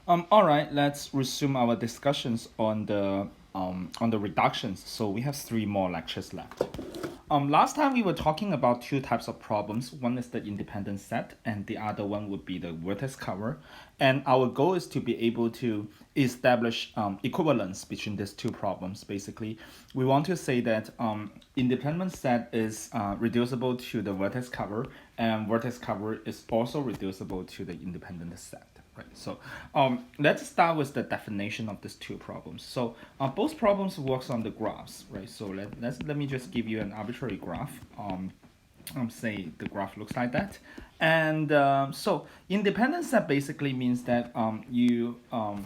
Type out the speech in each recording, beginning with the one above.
All right, let's resume our discussions on the reductions. So we have three more lectures left. Last time we were talking about two types of problems. One is the independent set, and the other one would be the vertex cover. And our goal is to be able to establish equivalence between these two problems. Basically, we want to say that independent set is reducible to the vertex cover, and vertex cover is also reducible to the independent set. Right. So let's start with the definition of these two problems. So both problems works on the graphs, right? So let me just give you an arbitrary graph. Say the graph looks like that, and so independent set basically means that you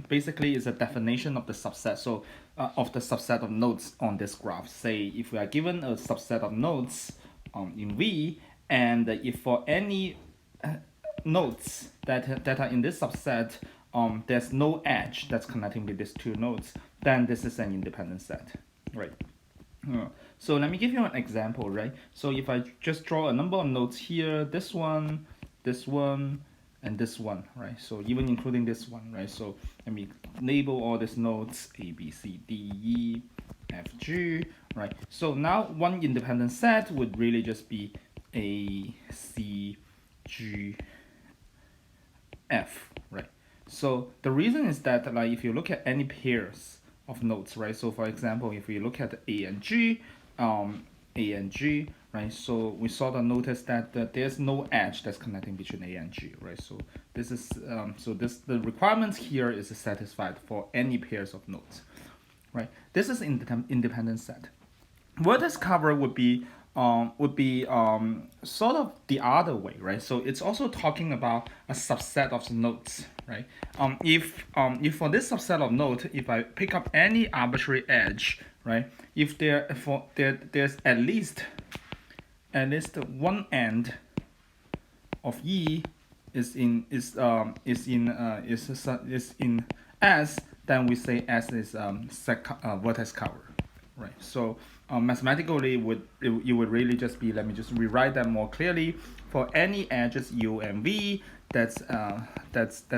basically is a definition of the subset. So of the subset of nodes on this graph. Say if we are given a subset of nodes in V, and if for any nodes that are in this subset, there's no edge that's connecting with these two nodes, then this is an independent set, right? So let me give you an example, right? So if I just draw a number of nodes here, this one, and this one, right? So even including this one, right? So let me label all these nodes A, B, C, D, E, F, G, right? So now one independent set would really just be A, C, G, F, right? So the reason is that like if you look at any pairs of nodes, right? So for example, if we look at A and G, right? So we sort of notice that there's no edge that's connecting between A and G, right? So this is the requirements here is satisfied for any pairs of nodes, right? This is independent set. Vertex cover would be sort of the other way, right? So it's also talking about a subset of the nodes, right? If for this subset of nodes, if I pick up any arbitrary edge, right? If there's at least one end of E is in S, then we say S is vertex cover, right? So mathematically, it would really just be, let me just rewrite that more clearly. For any edges U and V that's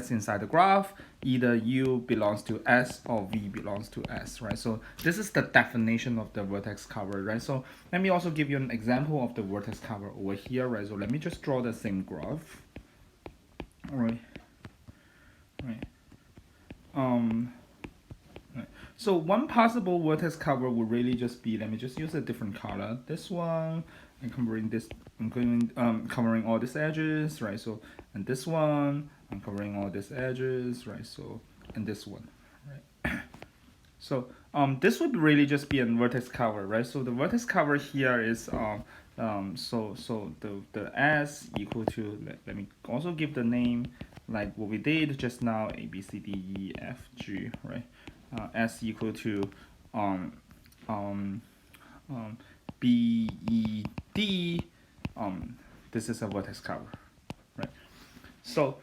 inside the graph, either U belongs to S or V belongs to S, right? So this is the definition of the vertex cover, right? So let me also give you an example of the vertex cover over here, right? So let me just draw the same graph, right? Right. Um, Right. So one possible vertex cover would really just be, let me just use a different color. This one, and covering this, covering all these edges, right? So, and this one, I'm covering all these edges, right? So, and this one, right? So this would really just be a vertex cover, right? So the vertex cover here is so the S equal to, let me also give the name like what we did just now, A B C D E F G, right? S equal to um um B E D, this is a vertex cover, right? So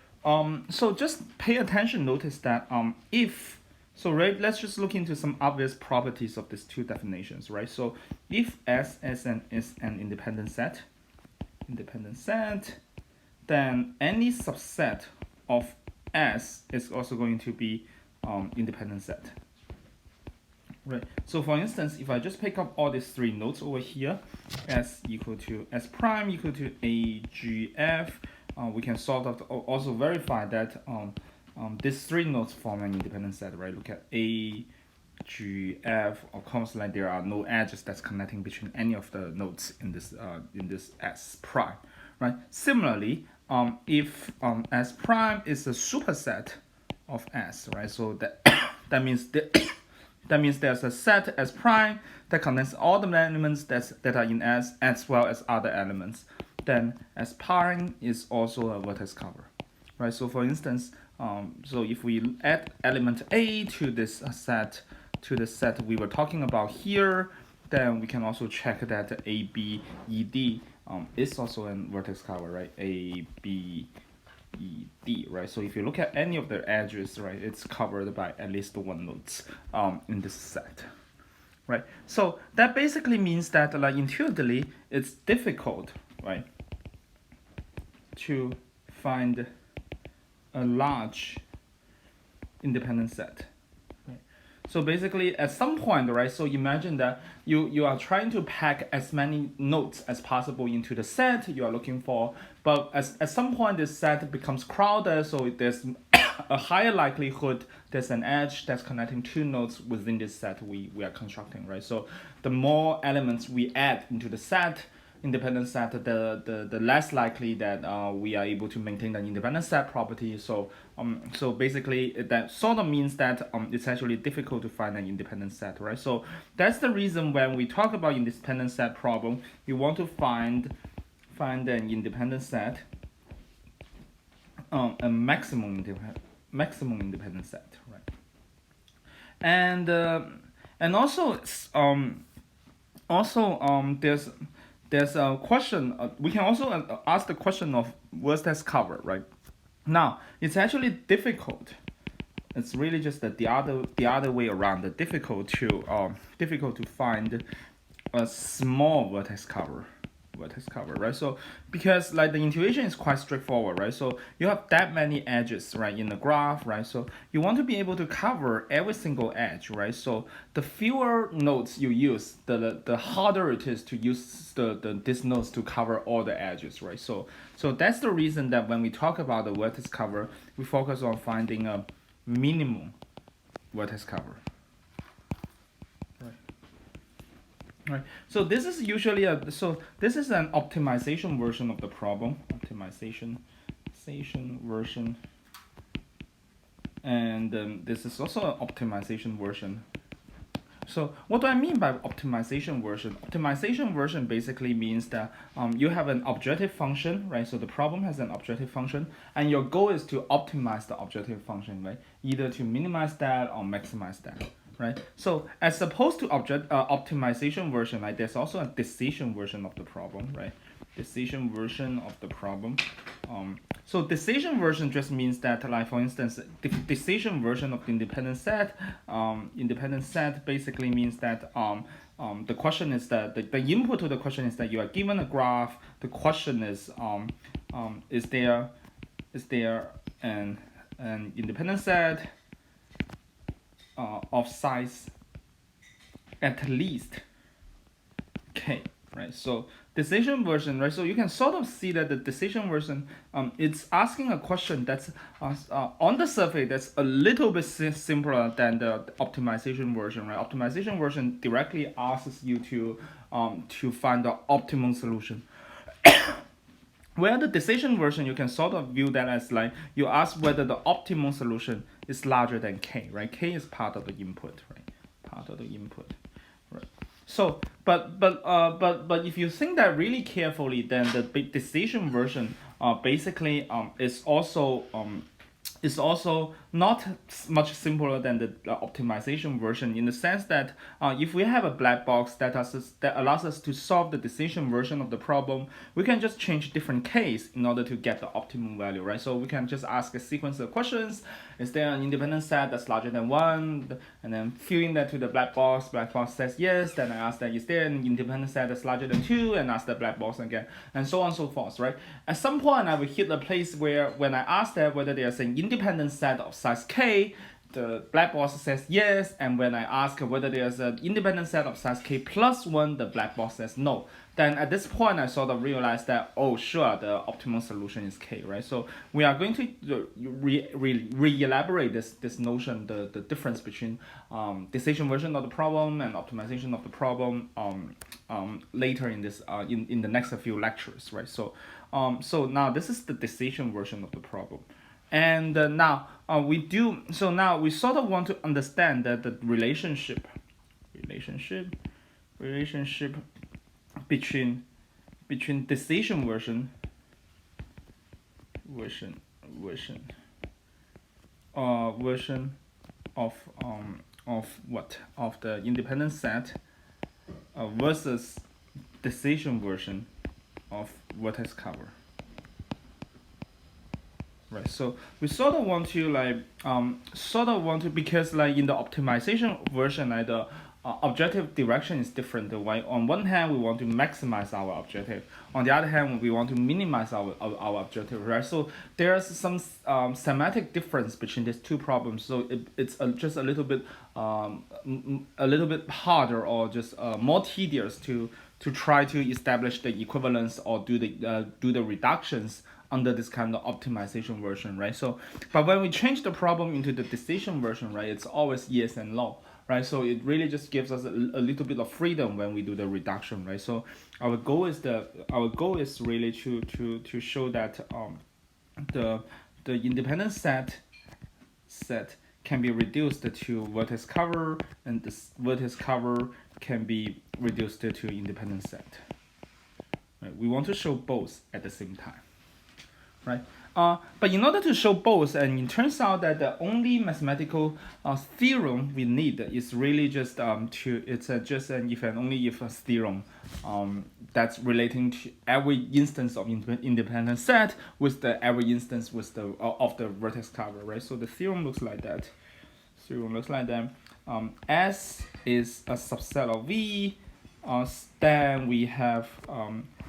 so just pay attention. Notice that if so, right, let's just look into some obvious properties of these two definitions, right? So if is an independent set, then any subset of S is also going to be independent set. Right. So for instance, if I just pick up all these three nodes over here, S equal to S prime equal to AGF, we can sort of also verify that these three nodes form an independent set, right? Look at A, G, F. Of course, like there are no edges that's connecting between any of the nodes in this S prime, right? Similarly, if S prime is a superset of S, right? So that that means that means there's a set S prime that contains all the elements that are in S as well as other elements. Then S prime is also a vertex cover, right? So for instance, so if we add element A to this set, to the set we were talking about here, then we can also check that A, B, E, D is also a vertex cover, right? A, B, E, D, right? So if you look at any of the edges, right, it's covered by at least one nodes in this set, right? So that basically means that like intuitively, it's difficult, right, to find a large independent set. So basically, at some point, right? So imagine that you are trying to pack as many nodes as possible into the set you are looking for, but at some point this set becomes crowded, so there's a higher likelihood there's an edge that's connecting two nodes within this set we are constructing, right? So the more elements we add into the set, independent set, the less likely that we are able to maintain the independent set property. So basically that sort of means that it's actually difficult to find an independent set, right? So that's the reason when we talk about independent set problem, we want to find an independent set, a maximum independent set, right? And there's a question. We can also ask the question of what's that cover, right? Now it's actually difficult. It's really just the other way around. The difficult to find a small vertex cover, right? So because like the intuition is quite straightforward, right? So you have that many edges, right, in the graph, right? So you want to be able to cover every single edge, right? So the fewer nodes you use, the harder it is to use these nodes to cover all the edges, right? So that's the reason that when we talk about the vertex cover, we focus on finding a minimum vertex cover. Right. So this is usually this is an optimization version of the problem. Optimization version, and this is also an optimization version. So what do I mean by optimization version? Optimization version basically means that you have an objective function, right? So the problem has an objective function, and your goal is to optimize the objective function, right? Either to minimize that or maximize that. Right. So as opposed to optimization version, like there's also a decision version of the problem, right? Decision version of the problem. So decision version just means that, like for instance, the decision version of the independent set basically means that the question is that the input to the question is that you are given a graph. The question is there an independent set of size at least k, right? So decision version, right? So you can sort of see that the decision version, it's asking a question that's on the surface that's a little bit simpler than the optimization version, right? Optimization version directly asks you to find the optimum solution. Where the decision version, you can sort of view that as like you ask whether the optimal solution is larger than k, right? K is part of the input, right? Part of the input, right? So, but if you think that really carefully, then the decision version basically is also not much simpler than the optimization version, in the sense that if we have a black box that allows us to solve the decision version of the problem, we can just change different case in order to get the optimum value, right? So we can just ask a sequence of questions. Is there an independent set that's larger than 1? And then filling that to the black box says yes. Then I ask that, is there an independent set that's larger than 2? And ask the black box again, and so on and so forth, right? At some point I will hit a place where when I ask that whether there's an independent set of size k, the black box says yes, and when I ask whether there's an independent set of size k plus 1, the black box says no. Then at this point I sort of realize that, oh sure, the optimal solution is k, right? So we are going to re-elaborate this notion, the difference between decision version of the problem and optimization of the problem later in this in the next few lectures, right? So now this is the decision version of the problem. And now we sort of want to understand that the relationship between decision version of the independent set versus decision version of vertex cover. Right, so we sort of want to because like in the optimization version, like objective direction is different, right? On one hand, we want to maximize our objective. On the other hand, we want to minimize our objective, right? So there's some semantic difference between these two problems. So it's just a little bit harder, or just more tedious to try to establish the equivalence or do the reductions under this kind of optimization version, right? So, but when we change the problem into the decision version, right, it's always yes and no, right? So it really just gives us a little bit of freedom when we do the reduction, right? So our goal is really to show that the independent set can be reduced to vertex cover, and this vertex cover can be reduced to independent set. Right? We want to show both at the same time, right? But in order to show both, and it turns out that the only mathematical theorem we need is really just just an if and only if theorem that's relating to every instance of independent set with the every instance with the of the vertex cover, right? So the theorem looks like that. S is a subset of V. Then we have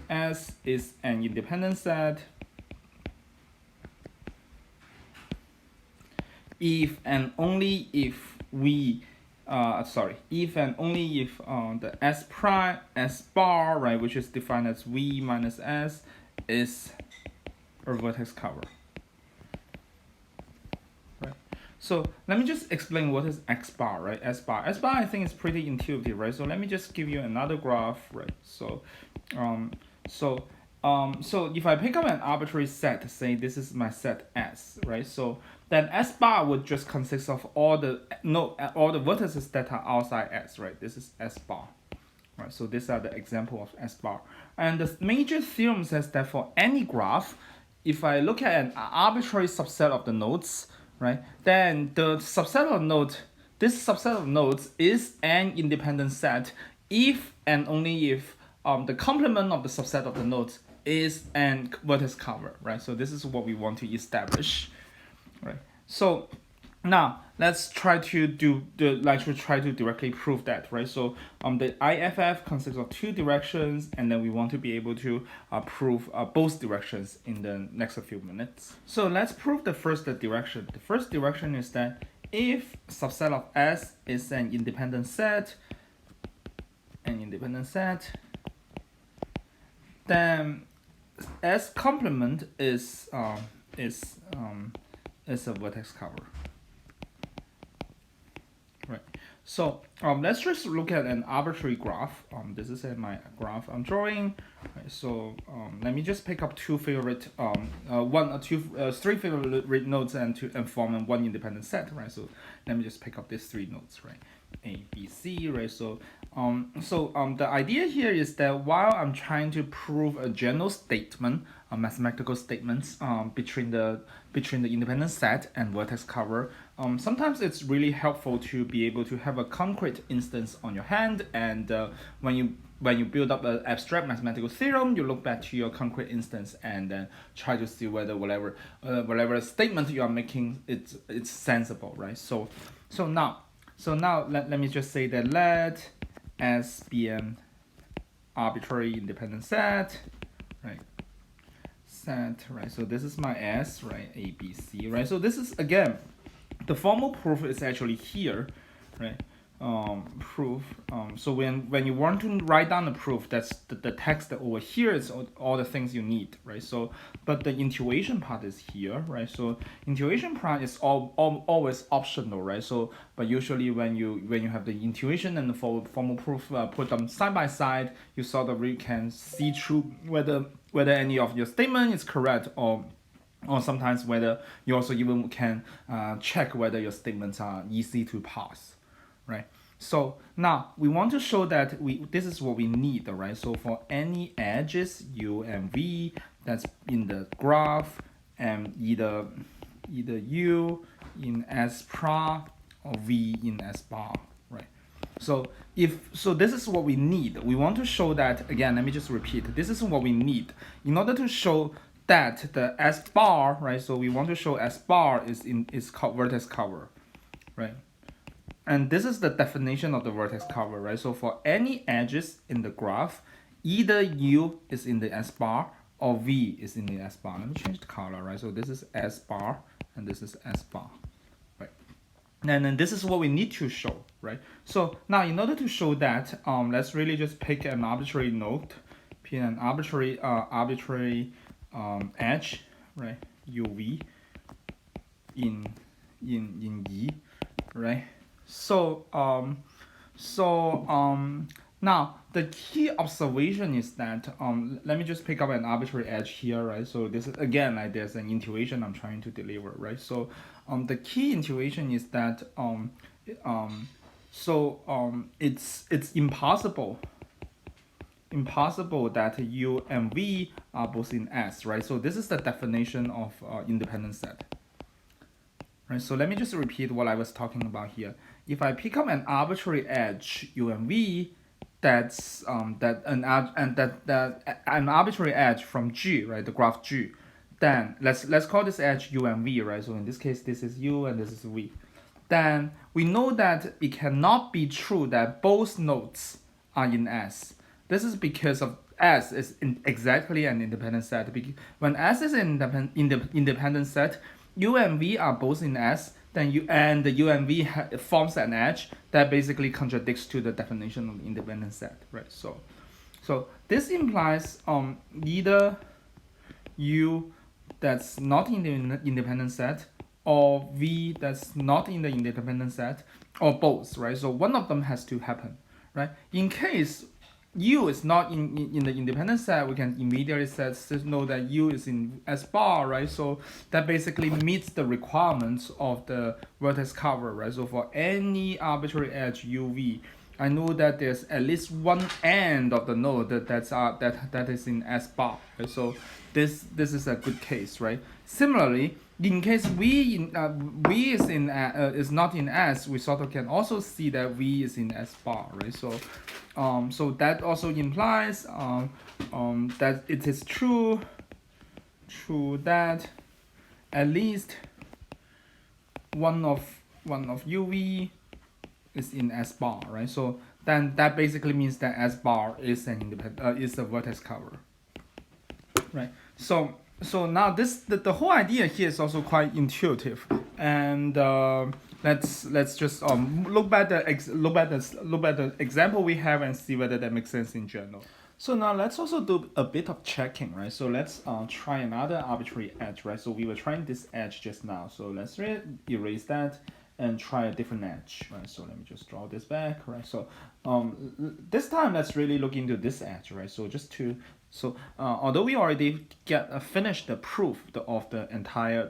S is an independent set if and only if the S prime, S bar, right, which is defined as V minus S, is a vertex cover. Right. So let me just explain what is X bar, right? S bar I think is pretty intuitive, right? So let me just give you another graph, right? So if I pick up an arbitrary set, say this is my set S, right? So then S bar would just consist of all the vertices that are outside S, right? This is S bar, right? So these are the example of S bar. And the major theorem says that for any graph, if I look at an arbitrary subset of the nodes, right, then the subset of this subset of nodes is an independent set if and only if the complement of the subset of the nodes is an vertex cover, right? So this is what we want to establish, right? So now let's try to directly prove that, right? So the IFF consists of two directions, and then we want to be able to prove both directions in the next few minutes. So let's prove the first direction. The first direction is that if subset of S is an independent set, then S complement is a vertex cover, right? So let's just look at an arbitrary graph. This is my graph I'm drawing. Right, so let me just pick up three favorite nodes and form one independent set, right? So let me just pick up these three nodes, right? A, B, C, right? So the idea here is that while I'm trying to prove a general statement, mathematical statements between the independent set and vertex cover, sometimes it's really helpful to be able to have a concrete instance on your hand, and when you build up an abstract mathematical theorem, you look back to your concrete instance and then try to see whether whatever statement you are making it's sensible, right? So now let me just say that let S be an arbitrary independent set, right? Right? So this is my S, right? A, B, C, right? So this is, again, the formal proof is actually here, right? Proof. So when you want to write down the proof, that's the text that over here is all the things you need, right? So, but the intuition part is here, right? So intuition part is always optional, right? So, but usually when you have the intuition and the formal proof, put them side by side, you sort of really can see through whether any of your statement is correct, or sometimes whether you also even can check whether your statements are easy to pass, right? So now we want to show that this is what we need, right? So for any edges U and V that's in the graph, and either U in S prime or V in S bar, right? So this is what we need. We want to show that, again, let me just repeat. This is what we need in order to show that the S bar, right? So we want to show S bar is called vertex cover, right? And this is the definition of the vertex cover, right? So for any edges in the graph, either U is in the S bar or V is in the S bar. Let me change the color, right? So this is S bar and this is S bar, right? And then this is what we need to show, right? So now in order to show that, let's really just pick an arbitrary node, pick an arbitrary edge, right? UV in E, right? So now the key observation is that let me just pick up an arbitrary edge here, right? So this is again like there's an intuition I'm trying to deliver, right? So the key intuition is that it's impossible that U and V are both in S, right? So this is the definition of independent set. Right, so let me just repeat what I was talking about here. If I pick up an arbitrary edge U and V, that's an arbitrary edge from G, right? The graph G. Then let's call this edge U and V, right? So in this case, this is U and this is V. Then we know that it cannot be true that both nodes are in S. This is because of S is exactly an independent set. When S is an independent set, U and V are both in S, then the U and V forms an edge that basically contradicts to the definition of the independent set, right? So this implies either U that's not in the independent set or V that's not in the independent set or both, right? So one of them has to happen, right? In case U is not in the independent set, we can immediately know that U is in S bar, right? So that basically meets the requirements of the vertex cover, right? So for any arbitrary edge UV, I know that there's at least one end of the node that is in S bar, right? So this is a good case, right? Similarly, in case V is not in S, we sort of can also see that V is in S bar, right? So that also implies that it is true that at least one of UV is in S bar, right? So then that basically means that S bar is is a vertex cover, right? So now the whole idea here is also quite intuitive, and let's just look at the example we have and see whether that makes sense in general. So now let's also do a bit of checking, right? So let's try another arbitrary edge, right? So we were trying this edge just now, so let's erase that and try a different edge, right? So let me just draw this back, right? So this time let's really look into this edge, right? So although we already finished the proof of the entire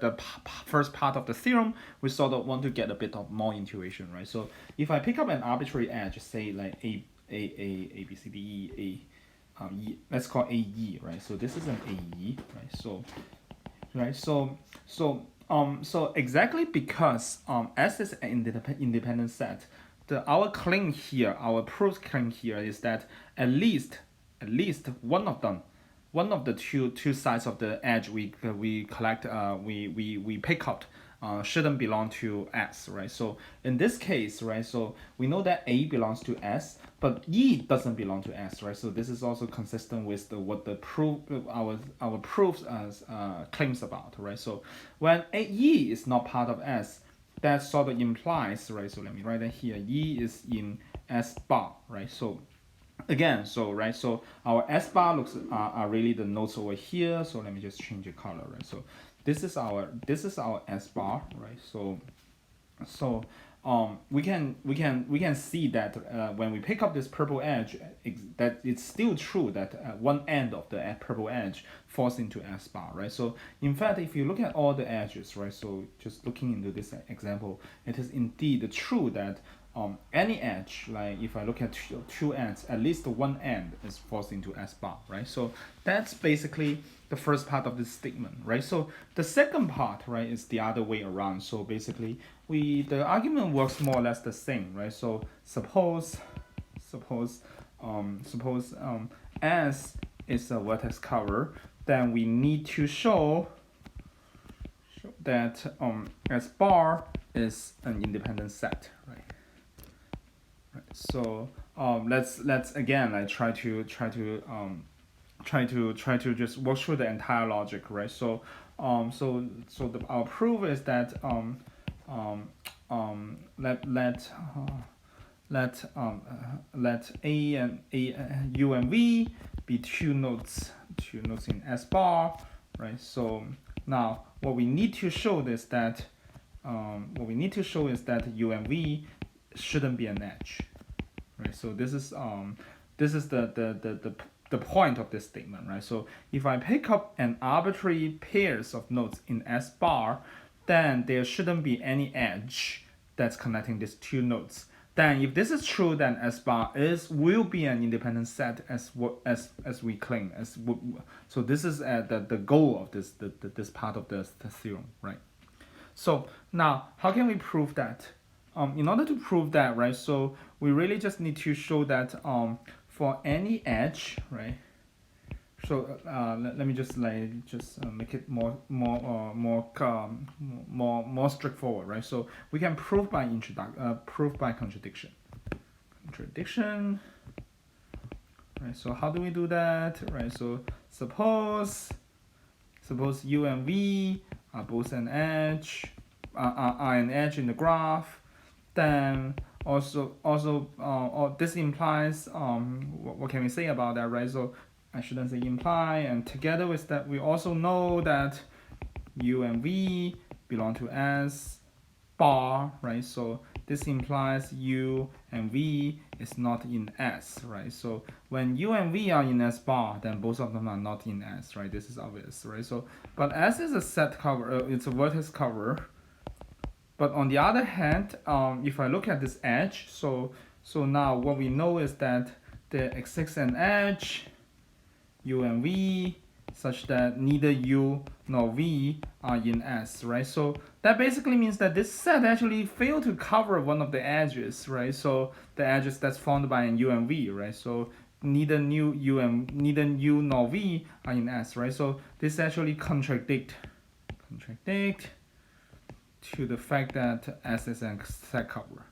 first part of the theorem, we sort of want to get a bit of more intuition, right? So if I pick up an arbitrary edge, say like A B C D E E, let's call AE, right? So this is an AE, right? So exactly because S is an independent set, our proof claim here is that at least one of the two sides of the edge we pick out shouldn't belong to S, right? So in this case, right, so we know that A belongs to S, but E doesn't belong to S, right? So this is also consistent with what the our proofs claims about, right? So when E is not part of S, that sort of implies, right? So let me write that here. E is in S bar, right? So again, so our S bar are really the nodes over here. So let me just change the color, right? So this is our S bar, right? So we can see that when we pick up this purple edge, that it's still true that one end of the purple edge falls into S bar, right? So in fact, if you look at all the edges, right? So just looking into this example, it is indeed true that any edge, like if I look at two ends, at least one end falls into S bar, right? So that's basically the first part of this statement, right? So the second part, right, is the other way around. So basically, the argument works more or less the same, right? So suppose S is a vertex cover, then we need to show that S bar is an independent set, right? So let's again like try to just walk through the entire logic, right? Our proof is that let let U and V be two nodes in S bar, right? So now what we need to show is that U and V shouldn't be an edge, right? So this is the point of this statement, right? So if I pick up an arbitrary pairs of nodes in S bar, then there shouldn't be any edge that's connecting these two nodes. Then if this is true, then S bar will be an independent set as we claim so this is the goal of this part of the theorem, right? So now, how can we prove that? In order to prove that, right? So we really just need to show that for any edge, right? So let me just make it more straightforward, right? So we can prove by proof by contradiction. Contradiction. Right. So how do we do that? Right. So suppose U and V are both an edge, are an edge in the graph, then this implies what can we say about that, right? So I shouldn't say imply, and together with that we also know that U and V belong to S bar, right? So this implies U and V is not in S, right? So when U and V are in S bar, then both of them are not in S, right? This is obvious, right? So, but S is a set cover, it's a vertex cover. But on the other hand, if I look at this edge, so now what we know is that there exists an edge, U and V, such that neither U nor V are in S, right? So that basically means that this set actually failed to cover one of the edges, right? So the edges that's formed by an U and V, right? So neither U nor V are in S, right? So this actually contradict to the fact that S is a set cover,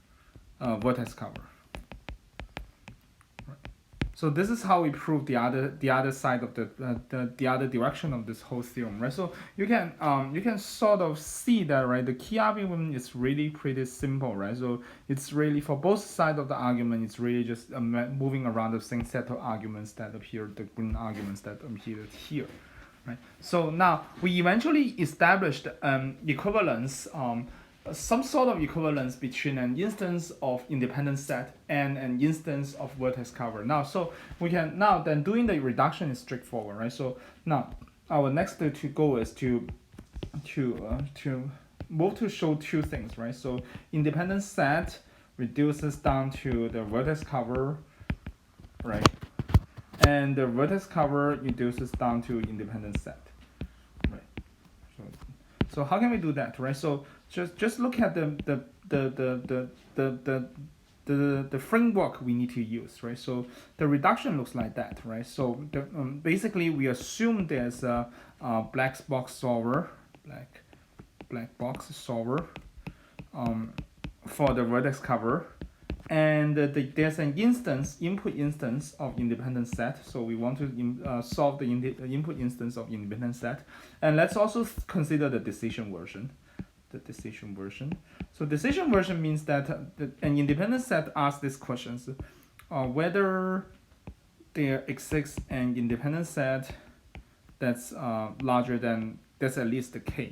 vertex cover. So this is how we prove the other side of the other direction of this whole theorem, right? So you can sort of see that, right? The key argument is really pretty simple, right? So it's really for both sides of the argument, it's really just moving around the same set of arguments that appear, the green arguments that appeared here, right? So now we eventually established equivalence. Some sort of equivalence between an instance of independent set and an instance of vertex cover. Now, so we can now then doing the reduction is straightforward, right? So now our next goal is to move to show two things, right? So independent set reduces down to the vertex cover, right? And the vertex cover reduces down to independent set, right? So how can we do that, right? So just look at the framework we need to use, right? So the reduction looks like that, right? So basically we assume there's a black box solver for the vertex cover, and there's an input instance of independent set. So we want to solve the input instance of independent set, and let's also consider the decision version. So decision version means that an independent set asks these questions: whether there exists an independent set that's larger than that's at least k,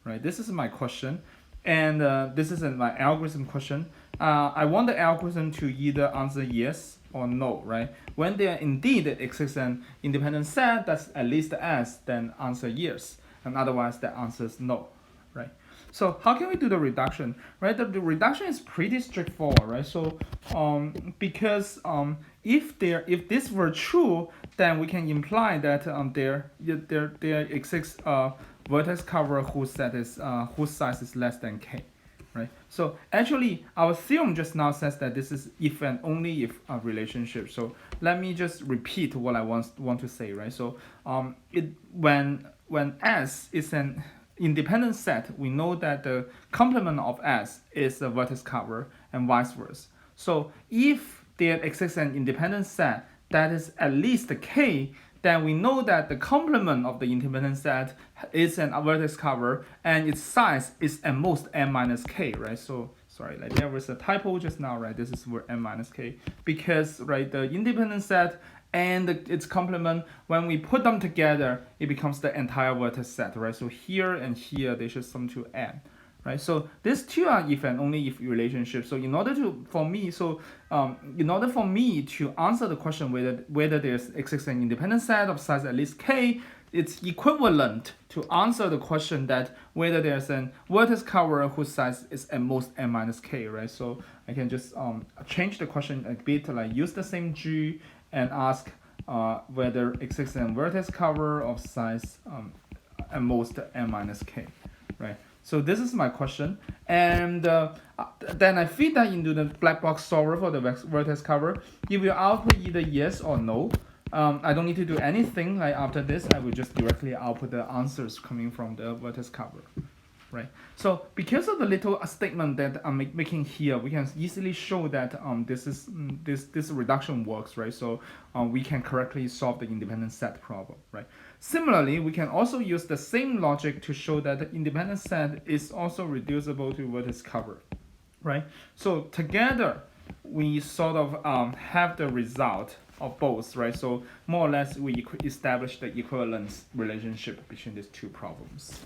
right? This is my question, and this is my algorithm question. I want the algorithm to either answer yes or no, right? When there indeed exists an independent set that's at least S, then answer yes, and otherwise that answers no, right? So how can we do the reduction, right? The reduction is pretty straightforward, right? So because if this were true, then we can imply that there exists a vertex cover whose size is less than k, right? So actually our theorem just now says that this is if and only if a relationship. So let me just repeat what I want to say, right? So when S is an independent set, we know that the complement of S is a vertex cover and vice versa. So if there exists an independent set that is at least k, then we know that the complement of the independent set is an vertex cover and its size is at most n minus k, right? So sorry, like there was a typo just now, right? This is where n minus k, because right, the independent set and its complement, when we put them together, it becomes the entire vertex set, right? So here and here they should sum to n, right? So these two are if and only if relationships. So in order for me to answer the question whether there's exists an independent set of size at least k, it's equivalent to answer the question that whether there's an vertex cover whose size is at most n minus k, right? So I can just change the question a bit, like use the same G and ask whether exists an vertex cover of size at most n minus k, right? So this is my question, and then I feed that into the black box solver for the vertex cover. It will output either yes or no. I don't need to do anything. Like after this, I will just directly output the answers coming from the vertex cover, right? So because of the little statement that I'm making here, we can easily show that this reduction works, right? So we can correctly solve the independent set problem, right? Similarly, we can also use the same logic to show that the independent set is also reducible to vertex cover, right? So together, we sort of have the result of both, right? So more or less, we establish the equivalence relationship between these two problems.